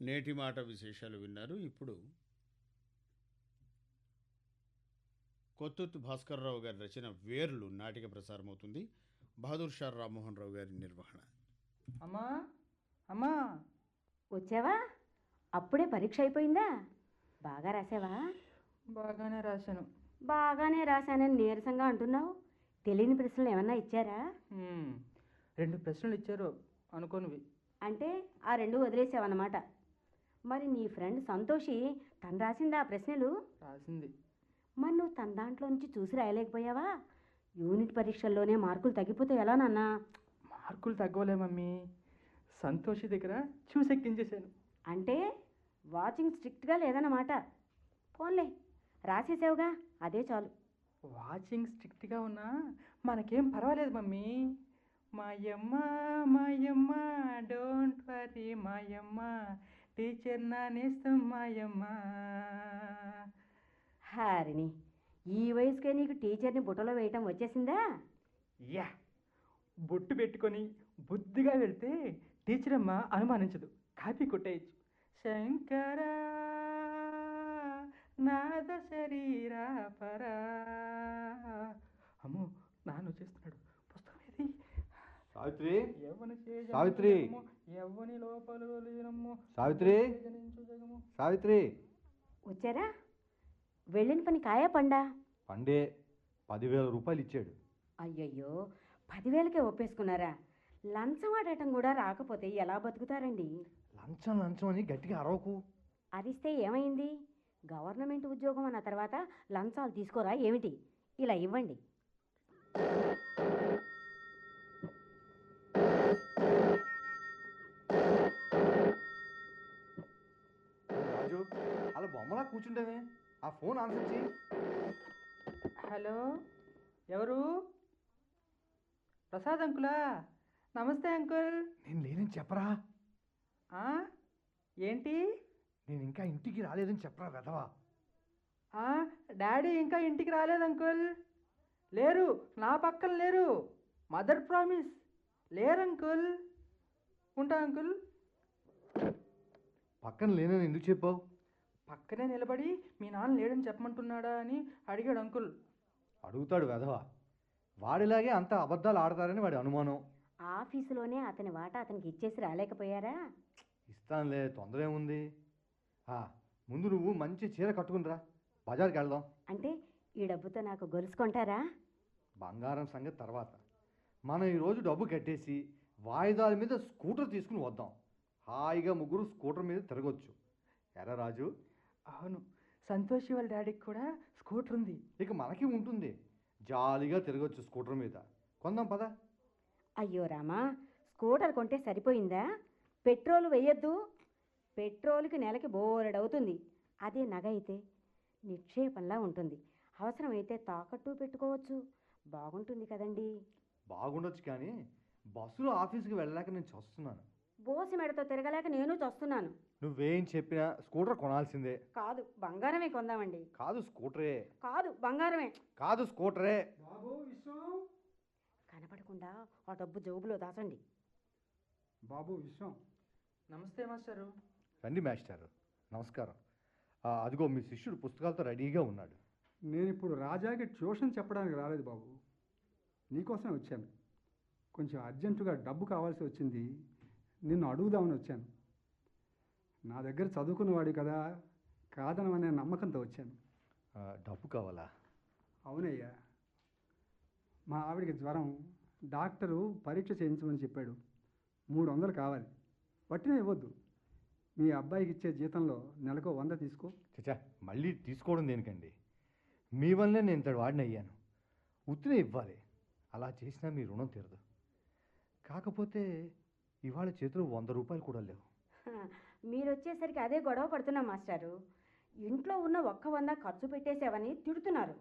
నేటి మాట విశేషాలు విన్నారు. ఇప్పుడు కొత్తూర్తి భాస్కర్రావు గారి రచన వేర్లు నాటిక ప్రసారమవుతుంది. బహదూర్ షా రామ్మోహన్ రావు గారి నిర్వహణ. అమ్మా అమ్మా వచ్చావా? అప్పుడే పరీక్ష అయిపోయిందా? బాగా రాసావా? బాగానే రాశాను. బాగానే రాశానని నీరసంగా అంటున్నావు. తెలియని ప్రశ్నలు ఏమన్నా ఇచ్చారా? 2 ప్రశ్నలు ఇచ్చారు అనుకోనివి. అంటే ఆ 2 వదిలేసావన్నమాట. మరి నీ ఫ్రెండ్ సంతోషి తను రాసిందా ఆ ప్రశ్నలు? రాసింది. మరి నువ్వు తన దాంట్లో నుంచి చూసి రాయలేకపోయావా? యూనిట్ పరీక్షల్లోనే మార్కులు తగ్గిపోతే ఎలా నాన్న? మార్కులు తగ్గవలే మమ్మీ, సంతోషి దగ్గర చూసి ఎక్కించేశాను. అంటే వాచింగ్ స్ట్రిక్ట్గా లేదన్నమాట. పోన్లే, రాసేసావుగా, అదే చాలు. వాచింగ్ స్ట్రిక్ట్గా ఉన్నా మనకేం పర్వాలేదు మమ్మీ. మాయమ్మ మాయమ్మ డోంట్ వరీ మాయమ్మ, టీచర్ నానేస్తాం మాయమ్మ. హారిని, ఈ వయసుకే నీకు టీచర్ని బుట్టలో వేయటం వచ్చేసిందా? యా, బొట్టు పెట్టుకొని బుద్ధిగా వెళ్తే టీచర్ అమ్మ అనుమానించదు, కాపీ కొట్టేయచ్చు. శంకర నాద శరీరా పరా. అమ్మో, నాన్న వచ్చేస్తున్నాడు. పుస్తకం ఏది? సావిత్రి, యవ్వని చేజ సావిత్రి, యవ్వని లోపలు లీనము సావిత్రి, జనించు జగము. సావిత్రి. వచ్చారా? వెళ్ళిన పని కాయా పండా? పండే 10,000 రూపాయలు ఇచ్చాడు. అయ్యయ్యో, 10,000కే ఒప్పేసుకున్నారా? లంచం ఆడటం కూడా రాకపోతే ఎలా బతుకుతారండి? లంచం లంచం అని గట్టిగా అరవకు. అరిస్తే ఏమైంది? గవర్నమెంట్ ఉద్యోగం అన్న తర్వాత లంచాలు తీసుకోరా ఏమిటి? ఇలా ఇవ్వండి. రాజు, అలా బొమ్మలా కూర్చుంటేనే ఆ ఫోన్ ఆన్సర్ చేయి. హలో, ఎవరు? ప్రసాద్ అంకులా? నమస్తే అంకుల్. నేను లేనని చెప్పరా. ఆ, ఏంటి? నేను ఇంకా ఇంటికి రాలేదని చెప్పరా వెధవా. డాడీ ఇంకా ఇంటికి రాలేదు అంకుల్. లేరు, నా పక్కన లేరు. మదర్ ప్రామిస్, లేరు అంకుల్. ఉంటా అంకుల్. పక్కన లేనని ఎందుకు చెప్పావు? పక్కనే నిలబడి మీ నాన్న లేడని చెప్పమంటున్నాడా అని అడిగాడు అంకుల్. అడుగుతాడు వెధవా. వాడిలాగే అంత అబద్ధాలు ఆడతారని వాడి అనుమానం. ఆఫీసులోనే అతని వాటా అతనికి ఇచ్చేసి రాలేకపోయారా? ఇస్తానులే, తొందర ఏముంది. ముందు నువ్వు మంచి చీర కట్టుకునిరా, బజార్కి వెళ్దాం. అంటే ఈ డబ్బుతో నాకు గొలుసుకుంటారా? బంగారం సంగతి తర్వాత. మనం ఈరోజు డబ్బు కట్టేసి వాయిదాల మీద స్కూటర్ తీసుకుని వద్దాం. హాయిగా ముగ్గురు స్కూటర్ మీద తిరగొచ్చు. ఎరా రాజు? అవును, సంతోషి వాళ్ళ డాడీకి కూడా స్కూటర్ ఉంది. ఇక మనకి ఉంటుంది, జాలీగా తిరగొచ్చు స్కూటర్ మీద. కొందాం పద. అయ్యో రామా, స్కూటర్ కొంటే సరిపోయిందా? పెట్రోల్ వేయొద్దు. పెట్రోల్కి నెలకి బోలెడవుతుంది. అదే నగ అయితే నిక్షేపంలా ఉంటుంది. అవసరమైతే తాకట్టు పెట్టుకోవచ్చు. బాగుంటుంది కదండి. బాగుండొచ్చు, కానీ బస్సులో ఆఫీస్కి వెళ్ళలేక నేను చస్తున్నాను. బోసి మెడతో తిరగలేక నేను చస్తున్నాను. నువ్వేం చెప్పినా స్కూటర్ కొనాల్సిందే. కాదు, బంగారమే కొందామండి. కాదు స్కూటరే. కాదు, బంగారమే. కాదు స్కూటరే. బాబు విశ్వం, కనపడకుండా ఆ డబ్బు జేబులో దాచండి. బాబు విశ్వం. నమస్తే మాస్టరు. రండి మాస్టారు, నమస్కారం. అదిగో మీ శిష్యుడు పుస్తకాలతో రెడీగా ఉన్నాడు. నేను ఇప్పుడు రాజాకి ట్యూషన్ చెప్పడానికి రాలేదు బాబు, నీకోసమే వచ్చాను. కొంచెం అర్జెంటుగా డబ్బు కావాల్సి వచ్చింది, నిన్ను అడుగుదామని వచ్చాను. నా దగ్గర చదువుకున్నవాడు కదా, కాదనమనే నమ్మకంతో వచ్చాను. డబ్బు కావాలా? అవునయ్యా, మా ఆవిడికి జ్వరం, డాక్టరు పరీక్ష చేయించమని చెప్పాడు. 300 కావాలి. వట్టినే ఇవ్వద్దు. మీ అబ్బాయికి ఇచ్చే జీతంలో నెలకు 100 తీసుకో. చచ్చా, మళ్ళీ తీసుకోవడం దేనికండి? మీ వల్లే నేను ఇంతటి వాడిని అయ్యాను. ఉత్తినే ఇవ్వాలి. అలా చేసినా మీ రుణం తీరదు. కాకపోతే ఇవాళ చేతిలో 100 రూపాయలు కూడా లేవు. మీరు వచ్చేసరికి అదే గొడవ పడుతున్నాం మాస్టారు. ఇంట్లో ఉన్న 100 ఖర్చు పెట్టేసావని తిడుతున్నారు.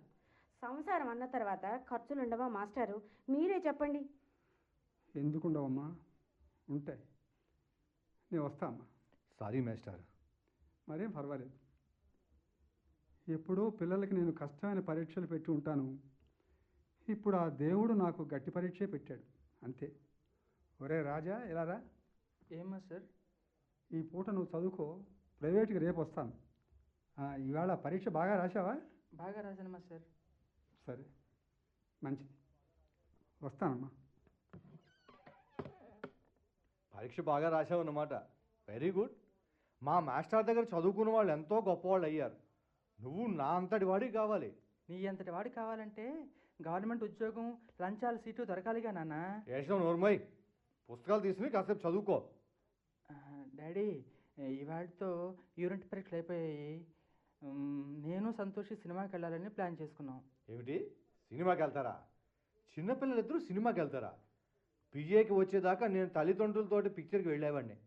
సంసారం అన్న తర్వాత ఖర్చులుండవా మాస్టారు? మీరే చెప్పండి. ఎందుకుండవమ్మా, ఉంటాయి. నేను వస్తా అమ్మా. Sorry master. మరేం పర్వాలేదు. ఎప్పుడో పిల్లలకి నేను కష్టమైన పరీక్షలు పెట్టి ఉంటాను. ఇప్పుడు ఆ దేవుడు నాకు గట్టి పరీక్షే పెట్టాడు, అంతే. ఒరే రాజా, ఇలా రా. ఏం మాస్టర్? ఈ పూట నువ్వు చదువుకో, ప్రైవేట్కి రేపు వస్తాను. ఇవాళ పరీక్ష బాగా రాశావా? బాగా రాశాను మాస్టర్. సరే, మంచిది. వస్తానమ్మా. పరీక్ష బాగా రాసావన్నమాట. Very good. మా మాస్టర్ దగ్గర చదువుకున్న వాళ్ళు ఎంతో గొప్పవాళ్ళు అయ్యారు. నువ్వు నా అంతటి వాడికి కావాలి. నీ అంతటి వాడు కావాలంటే గవర్నమెంట్ ఉద్యోగం, లంచాల సీటు దొరకాలిగా నాన్న. ఏషం నోర్మయ్, పుస్తకాలు తీసుకుని కాసేపు చదువుకో. డాడీ, ఇవాళతో యూనిట్ పరీక్షలు అయిపోయాయి. నేను సంతోషి సినిమాకి వెళ్ళాలని ప్లాన్ చేసుకున్నాం. ఏమిటి, సినిమాకి వెళ్తారా? చిన్నపిల్లలిద్దరూ సినిమాకి వెళ్తారా? పిఏకి వచ్చేదాకా నేను తల్లిదండ్రులతోటి పిక్చర్కి వెళ్ళేవాడిని.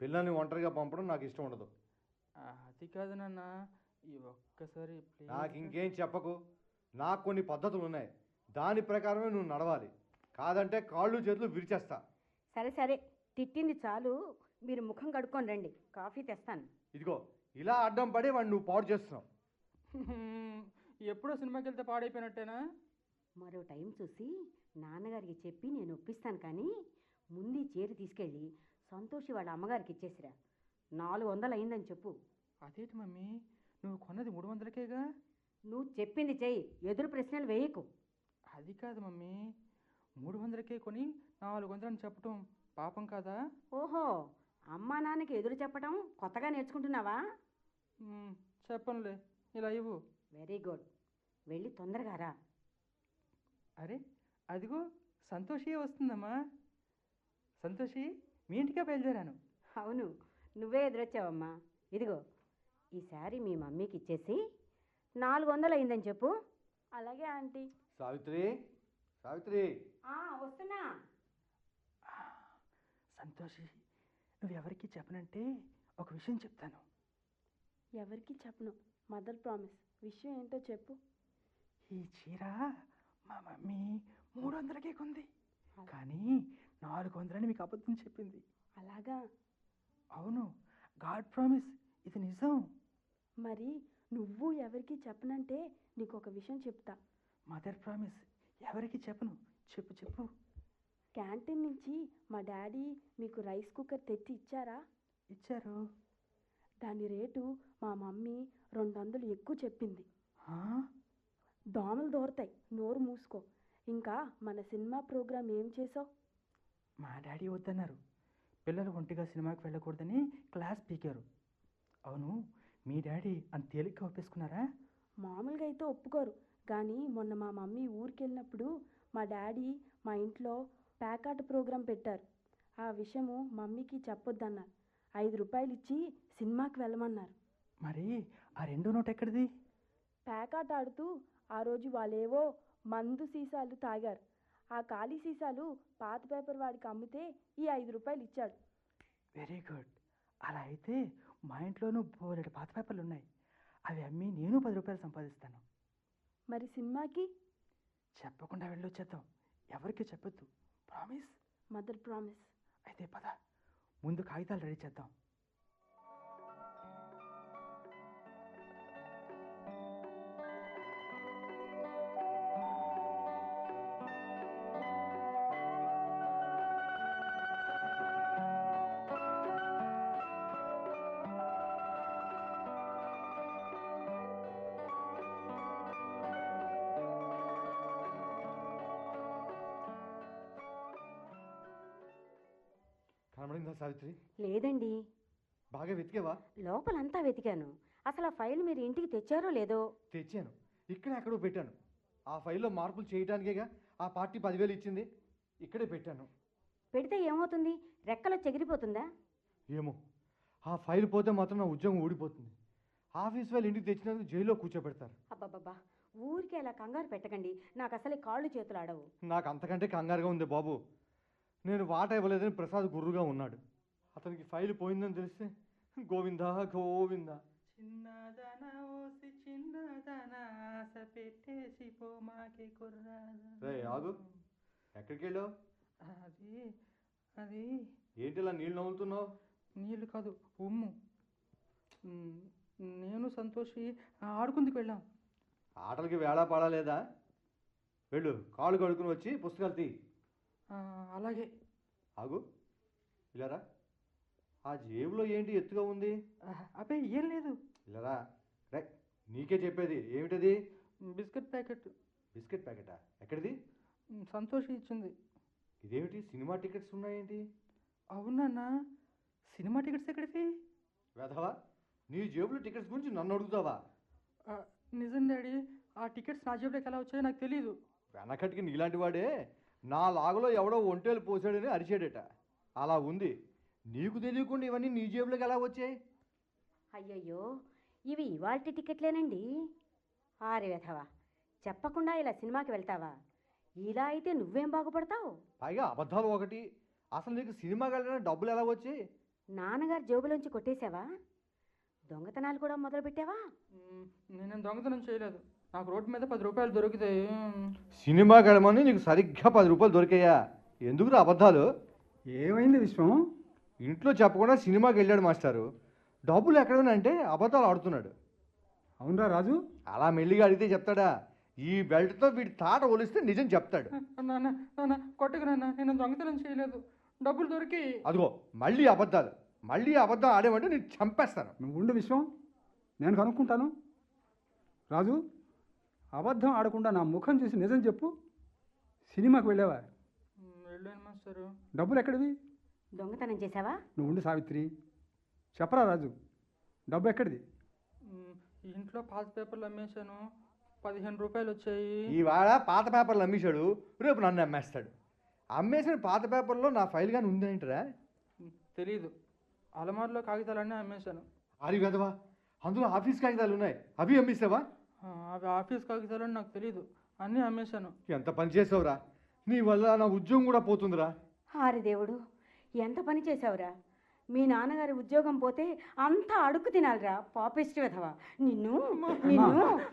పిల్లల్ని ఒంటరిగా పంపడం నాకు ఇష్టం ఉండదు. అది కాదు నాన్న, ఈ ఒక్కసారి నాకు ఇంకేం చెప్పకు. నాకు కొన్ని పద్ధతులు ఉన్నాయి, దాని ప్రకారమే నువ్వు నడవాలి. కాదంటే కాళ్ళు చేతులు విరిచేస్తా. సరే సరే, తిట్టింది చాలు. మీరు ముఖం కడుక్కొని రండి, కాఫీ తెస్తాను. ఇదిగో, ఇలా అడ్డం పడి వాడిని నువ్వు పాడు చేస్తున్నావు. ఎప్పుడో సినిమాకి వెళ్తే పాడైపోయినట్టేనా? మరో టైం చూసి నాన్నగారికి చెప్పి నేను ఒప్పిస్తాను. కానీ ముందు ఈ చీర తీసుకెళ్ళి సంతోషి వాళ్ళ అమ్మగారికి ఇచ్చేసిరా. 400 అయిందని చెప్పు. అదేంటి మమ్మీ, నువ్వు కొన్నది 300కేగా? నువ్వు చెప్పింది చెయ్యి, ఎదురు ప్రశ్నలు వేయకు. అది కాదు మమ్మీ, 300కే కొని 400 అని చెప్పటం పాపం కాదా? ఓహో, అమ్మా నాన్నకి ఎదురు చెప్పడం కొత్తగా నేర్చుకుంటున్నావా? చెప్పనులే, ఇలా ఇవ్వు. వెరీ గుడ్, వెళ్ళి తొందరగా రా. అరే, అదిగో సంతోషి వస్తుందమ్మా. సంతోషి, మీ ఇంటికే బయలుదేరాను. అవును, నువ్వే ఎదురొచ్చావమ్మా. ఇదిగో, ఈ శారీ మీ మమ్మీకి ఇచ్చేసి 400 అయిందని చెప్పు. అలాగే ఆంటీ. సావిత్రి, సావిత్రి. వస్తున్నా. సంతోషి, నువ్వెవరికి చెప్పనంటే ఒక విషయం చెప్తాను. ఎవరికి చెప్పను. Mother promise. విషయం ఏంటో చెప్పు. ఈ చీర మా మమ్మీ 300కే కొంది, కానీ 400 అని మీకు అబద్ధం చెప్పింది. అలాగా? అవును, గాడ్ ప్రామిస్, ఇది నిజం. మరి నువ్వు ఎవరికి చెప్పనంటే నీకు ఒక విషయం చెప్తా. మదర్ ప్రామిస్, ఎవరికి చెప్పను. చెప్పు చెప్పు. క్యాంటీన్ నుంచి మా డాడీ మీకు రైస్ కుక్కర్ తెచ్చి ఇచ్చారా? ఇచ్చారు. దాని రేటు మా మమ్మీ 200 ఎక్కువ చెప్పింది. ఆ? దోమలు దోరతాయి, నోరు మూసుకో. ఇంకా మన సినిమా ప్రోగ్రాం ఏం చేసావు? మా డాడీ వద్దన్నారు. పిల్లలు ఒంటిగా సినిమాకి వెళ్ళకూడదని క్లాస్ పీకారు. అవును, మీ డాడీ అంత తేలిగ్గా ఒప్పేసుకున్నారా? మామూలుగా అయితే ఒప్పుకోరు, కానీ మొన్న మా మమ్మీ ఊరికి వెళ్ళినప్పుడు మా డాడీ మా ఇంట్లో ప్యాకాట్ ప్రోగ్రాం పెట్టారు. ఆ విషయము మమ్మీకి చెప్పొద్దన్నారు. 5 రూపాయలు ఇచ్చి సినిమాకి వెళ్ళమన్నారు. మరి ఆ 2 నోట్ ఎక్కడిది? ప్యాకాట్ ఆడుతూ ఆ రోజు వాళ్ళేవో మందు సీసాలు తాగారు. ఆ ఖాళీ సీసాలు పాత పేపర్ వాడికి అమ్మితే ఈ 5 రూపాయలు ఇచ్చాడు. Very good. అలా అయితే మా ఇంట్లోనూ బోలెడు పాత పేపర్లు ఉన్నాయి. అవి అమ్మి నేను 10 రూపాయలు సంపాదిస్తాను. మరి సినిమాకి? చెప్పకుండా వెళ్ళొచ్చేద్దాం. ఎవరికి చెప్పొద్దు. ప్రామిస్? Mother promise. అయితే పద, ముందు కాగితాలు రెడీ చేద్దాం. కనబడిందా సావిత్రి? లేదండి. బాగా వెతికేవా? లోపలంతా వెతికాను. అసలు ఆ ఫైల్ మీరు ఇంటికి తెచ్చారో లేదో? తెచ్చాను, ఇక్కడ ఎక్కడో పెట్టాను. ఆ ఫైల్లో మార్పులు చేయడానికేగా ఆ పార్టీ 10,000 ఇచ్చింది. ఇక్కడే పెట్టాను. పెడితే ఏమవుతుంది? రెక్కలో చెగిరిపోతుందా? ఏమో, ఆ ఫైల్ పోతే మాత్రం నా ఉద్యోగం ఊడిపోతుంది. ఆఫీస్ వాళ్ళు ఇంటికి తెచ్చినందుకు జైల్లో కూర్చోబెడతారు. అబ్బబ్బబ్బా, ఊరికే అలా కంగారు పెట్టకండి. నాకు అసలే కాళ్ళు చేతులు ఆడవు. నాకు అంతకంటే కంగారుగా ఉంది బాబు. నేను వాటా ఇవ్వలేదని ప్రసాద్ గుర్రుగా ఉన్నాడు. అతనికి ఫైల్ పోయిందని తెలిస్తే గోవిందా గోవిందా. చిన్నదన ఓసి చిన్నదన ఆశ పెట్టేసి పోమాకి కుర్రాదా. రే ఆగు, ఎక్కడికి వెళ్ళావు? అది అది ఏంటి ఇలా నీళ్ళు నవ్వులుతున్నావు? నీళ్ళు కాదు, ఉమ్ము. నేను సంతోషి ఆడుకుందుకు వెళ్ళాం. ఆటలకి వేళా పాడలేదా? వెళ్ళు, కాళ్ళు కడుక్కుని వచ్చి పుస్తకాలు తీ. అలాగే. ఆగు, ఇలా రా. ఆ జేబులో ఏంటి ఎత్తుగా ఉంది? అబ్బే ఏం లేదు, ఇలారా, రే, నీకే చెప్పేది ఏమిటది? Biscuit packet. బిస్కెట్ ప్యాకెటా? ఎక్కడిది? సంతోషి ఇచ్చింది. ఇదేమిటి సినిమా టికెట్స్ ఉన్నాయేంటి? అవునన్నా, సినిమా టికెట్స్ ఎక్కడివి? వెధవా, నీ జేబులో టికెట్స్ గురించి నన్ను అడుగుతావా? నిజం డాడీ, ఆ టికెట్స్ నా జేబులోకి ఎలా వచ్చాయో నాకు తెలీదు. వెనకటికి నీలాంటి వాడే నా లాగులో ఎవడో ఒంటేలు పోసాడని అరిచాడట. అలా ఉంది. నీకు తెలియకుండా ఇవన్నీ నీ జేబులోకి ఎలా వచ్చాయి? అయ్యయ్యో, ఇవి ఇవాల్టి టికెట్లేనండి. ఆరి వెధవా, చెప్పకుండా ఇలా సినిమాకి వెళ్తావా? ఇలా అయితే నువ్వేం బాగుపడతావు? పైగా అబద్ధాలు ఒకటి. అసలు నీకు సినిమాకి వెళ్ళిన డబ్బులు ఎలా వచ్చాయి? నాన్నగారు జేబులోంచి కొట్టేశావా? దొంగతనాలు కూడా మొదలు పెట్టావా? నేనేం దొంగతనం చేయలేదు. నాకు రోడ్డు మీద 10 రూపాయలు దొరికితే సినిమాకి వెళ్ళమని నీకు సరిగ్గా 10 రూపాయలు దొరికాయా? ఎందుకురా అబద్ధాలు? ఏమైంది విశ్వం? ఇంట్లో చెప్పకుండా సినిమాకి వెళ్ళాడు మాస్టారు. డబ్బులు ఎక్కడనంటే అబద్ధాలు ఆడుతున్నాడు. అవునరా రాజు? అలా మెల్లిగా అడిగితే చెప్తాడా? ఈ బెల్ట్తో వీడి తాట ఒలిస్తే నిజం చెప్తాడు. నాన్న నాన్న కొట్టకు నాన్న, నేను దొంగతనం చేయలేదు. డబ్బులు దొరికి అదిగో మళ్ళీ అబద్ధాలు. మళ్ళీ అబద్ధం ఆడేమంటే నేను చంపేస్తాను. నువ్వు ఉండు విశ్వం, నేను కనుక్కుంటాను. రాజు, అబద్ధం ఆడకుండా నా ముఖం చూసి నిజం చెప్పు. సినిమాకి వెళ్ళావా? వెళ్ళాను మాస్టారు. డబ్బులు ఎక్కడివి? దొంగతనం చేశావా? నువ్వు ఉండు సావిత్రి, చెప్పరా రాజు, డబ్బు ఎక్కడిది? ఇంట్లో పాత పేపర్లు అమ్మేశాను, 15 రూపాయలు వచ్చాయి. ఈ వాడ పాత పేపర్లు అమ్మేశాడు, రేపు నన్ను అమ్మేస్తాడు. అమ్మేసిన పాత పేపర్లో నా ఫైల్ కానీ ఉందేంటరా? తెలీదు. అలమారులో కాగితాలన్నీ అమ్మేశాను. అది కదవా, అందులో ఆఫీస్ కాగితాలు ఉన్నాయి, అవి అమ్మేసావా? అవి ఆఫీస్ కాగితాలని నాకు తెలీదు, అన్నీ అమ్మేశాను. ఎంత పని చేసావురా? నీ వల్ల నా ఉద్యోగం కూడా పోతుందిరా. ఆరి దేవుడు, ఎంత పని చేశావురా? మీ నాన్నగారి ఉద్యోగం పోతే అంతా అడుక్కు తినాలిరా, పాపిష్టి వెధవా. నిన్ను నిన్ను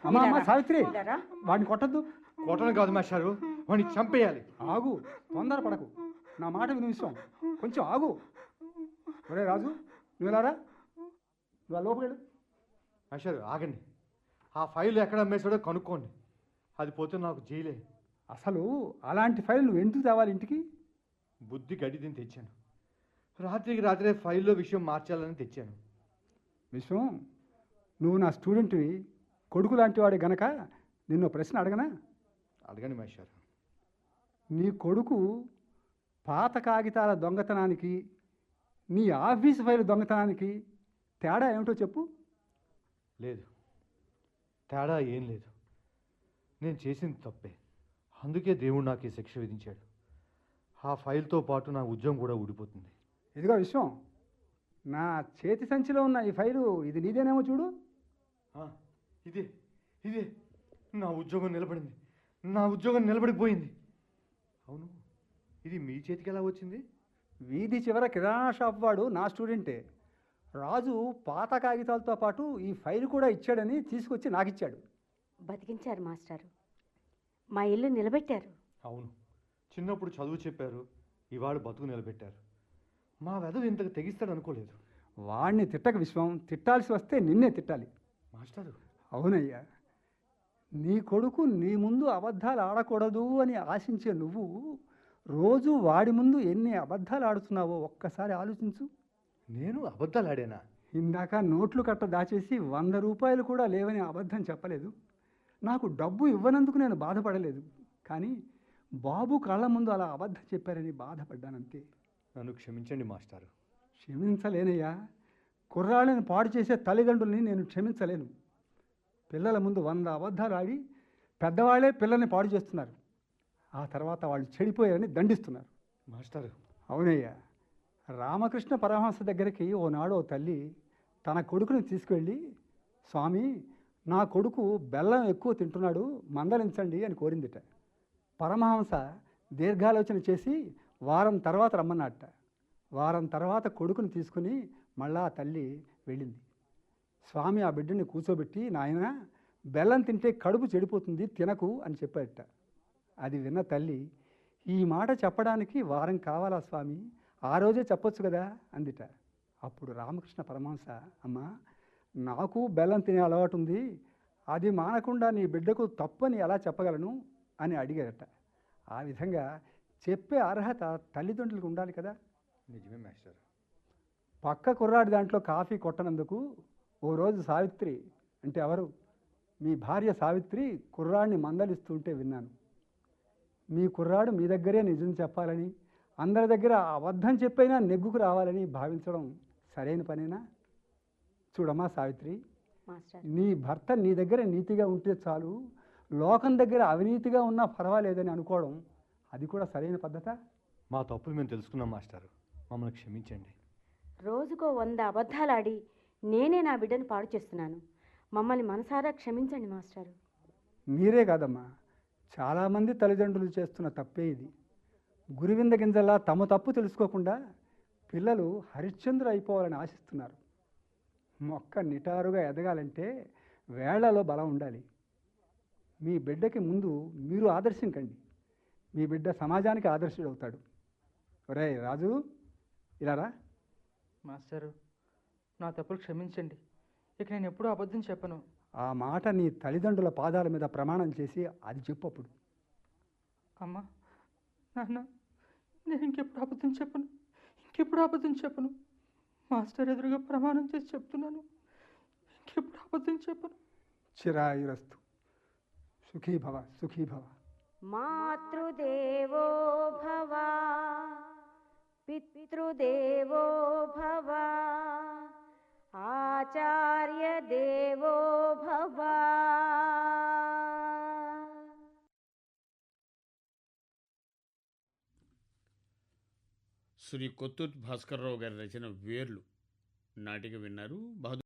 అమ్మా అమ్మా ఇలారా, సావిత్రి, ఇలారా. వాడిని కొట్టద్దు. కొట్టడం కాదు మాస్టారు, వాడిని చంపేయాలి. ఆగు, తొందర పడకు, నా మాట విను విశ్వం, కొంచెం ఆగు. ఒరే రాజు, నువ్వు వెళ్ళారా? నువ్వు లోపలికి. మాస్టారు ఆగండి, ఆ ఫైల్ ఎక్కడ అమ్మేసాడో కనుక్కోండి. అది పోతే నాకు జైలే. అసలు అలాంటి ఫైల్ నువ్వు ఎందుకు తేవాలి ఇంటికి? బుద్ధి గడ్డి తిని తెచ్చాను. రాత్రికి రాత్రే ఫైల్లో విషయం మార్చాలని తెచ్చాను. విశ్వం, నువ్వు నా స్టూడెంట్వి, కొడుకు లాంటి వాడే గనక నిన్ను ప్రశ్న అడగనా? అడగండి మాస్టారు. నీ కొడుకు పాత కాగితాల దొంగతనానికి నీ ఆఫీస్ ఫైల్ దొంగతనానికి తేడా ఏమిటో చెప్పు. లేదు, తేడా ఏం లేదు. నేను చేసింది తప్పే, అందుకే దేవుడు నాకు ఈ శిక్ష విధించాడు. ఆ ఫైల్తో పాటు నా ఉద్యోగం కూడా ఊడిపోతుంది. ఇదిగో విశ్వం, నా చేతి సంచిలో ఉన్న ఈ ఫైలు ఇది నీదేనేమో చూడు. ఇదే ఇదే నా ఉద్యోగం నిలబడింది, నా ఉద్యోగం నిలబడిపోయింది. అవును, ఇది మీ చేతికి ఎలా వచ్చింది? వీధి చివర కిరాణా షాప్ వాడు నా స్టూడెంటే. రాజు పాత కాగితాలతో పాటు ఈ ఫైల్ కూడా ఇచ్చాడని తీసుకొచ్చి నాకు ఇచ్చాడు. బతికించారు మాస్టారు, మా ఇల్లు నిలబెట్టారు. అవును, చిన్నప్పుడు చదువు చెప్పారు, ఇవాళ బతుకు నిలబెట్టారు. మా వెధవ ఇంతకు తెగిస్తాడు అనుకోలేదు. వాడిని తిట్టక విశ్వం, తిట్టాల్సి వస్తే నిన్నే తిట్టాలి. మాస్టారు, అవునయ్యా, నీ కొడుకు నీ ముందు అబద్ధాలు ఆడకూడదు అని ఆశించే నువ్వు రోజు వాడి ముందు ఎన్ని అబద్ధాలు ఆడుతున్నావో ఒక్కసారి ఆలోచించు. నేను అబద్ధాలు ఆడానా? ఇందాక నోట్లు కట్ట దాచేసి 100 రూపాయలు కూడా లేవని అబద్ధం చెప్పలేదు. నాకు డబ్బు ఇవ్వనందుకు నేను బాధపడలేదు, కానీ బాబు కళ్ళ ముందు అలా అబద్ధం చెప్పారని బాధపడ్డానంతే. నన్ను క్షమించండి మాస్టారు. క్షమించలేనయ్యా, కుర్రాళ్ళని పాడు చేసే తల్లిదండ్రుల్ని నేను క్షమించలేను. పిల్లల ముందు 100 అబద్ధాలు ఆడి పెద్దవాళ్ళే పిల్లల్ని పాడు చేస్తున్నారు, ఆ తర్వాత వాళ్ళు చెడిపోయారని దండిస్తున్నారు. మాస్టారు, అవునయ్యా, రామకృష్ణ పరమహంస దగ్గరికి ఓనాడు ఓ తల్లి తన కొడుకుని తీసుకువెళ్ళి, స్వామి, నా కొడుకు బెల్లం ఎక్కువ తింటున్నాడు, మందలించండి అని కోరిందిట. పరమహంస దీర్ఘాలోచన చేసి వారం తర్వాత రమ్మన్నట్ట. వారం తర్వాత కొడుకుని తీసుకుని మళ్ళా ఆ తల్లి వెళ్ళింది. స్వామి ఆ బిడ్డని కూర్చోబెట్టి, నాయన, బెల్లం తింటే కడుపు చెడిపోతుంది, తినకు అని చెప్పాడట. అది విన్న తల్లి, ఈ మాట చెప్పడానికి వారం కావాలా స్వామి, ఆ రోజే చెప్పొచ్చు కదా అందిట. అప్పుడు రామకృష్ణ పరమహంస, అమ్మా, నాకు బెల్లం తినే అలవాటు ఉంది, అది మానకుండా నీ బిడ్డకు తప్పని ఎలా చెప్పగలను అని అడిగారట. ఆ విధంగా చెప్పే అర్హత తల్లిదండ్రులకు ఉండాలి కదా. నిజమే మాస్టర్. పక్క కుర్రాడి దాంట్లో కాఫీ కొట్టనందుకు ఓ రోజు సావిత్రి అంటే ఎవరు మీ భార్య సావిత్రి కుర్రాడిని మందలిస్తుంటే విన్నాను. మీ కుర్రాడు మీ దగ్గరే నిజం చెప్పాలని, అందరి దగ్గర అబద్ధం చెప్పైనా నెగ్గుకు రావాలని భావించడం సరైన పనేనా? చూడమ్మా సావిత్రి, మాస్టర్ నీ భర్త నీ దగ్గర నీతిగా ఉంటే చాలు, లోకం దగ్గర అవినీతిగా ఉన్నా పర్వాలేదని అనుకోవడం అది కూడా సరైన పద్ధత? మా తప్పులు మేము తెలుసుకున్నాం మాస్టారు, మమ్మల్ని క్షమించండి. రోజుకో 100 అబద్ధాలు ఆడి నేనే నా బిడ్డను పాడు చేస్తున్నాను. మమ్మల్ని మనసారా క్షమించండి మాస్టారు. మీరే కాదమ్మా, చాలామంది తల్లిదండ్రులు చేస్తున్న తప్పే ఇది. గురివింద గింజల్లా తమ తప్పు తెలుసుకోకుండా పిల్లలు హరిశ్చంద్రులు అయిపోవాలని ఆశిస్తున్నారు. మొక్క నిటారుగా ఎదగాలంటే వేళ్లలో బలం ఉండాలి. మీ బిడ్డకి ముందు మీరు ఆదర్శం కండి. మీ బిడ్డ సమాజానికి ఆదర్శుడవుతాడు. ఒరే రాజు, ఇలా రా. మాస్టారు, నా తప్పులు క్షమించండి. ఇక నేను ఎప్పుడూ అబద్ధం చెప్పను. ఆ మాట నీ తల్లిదండ్రుల పాదాల మీద ప్రమాణం చేసి అది చెప్పు. అప్పుడు అమ్మా, నాన్న, నేను ఇంకెప్పుడు అబద్ధం చెప్పను. మాస్టర్ ఎదురుగా ప్రమాణం చేసి చెప్తున్నాను, ఇంకెప్పుడు అబద్ధం చెప్పను. చిరాయురస్తు. సుఖీ భవ, సుఖీ భవ. మాతృదేవో భవ, పితృదేవో భవ, ఆచార్య దేవో భవ. శ్రీ కొత్తూరు భాస్కర్రావు గారి రచన వేర్లు నాటిక విన్నారు. బహదూర్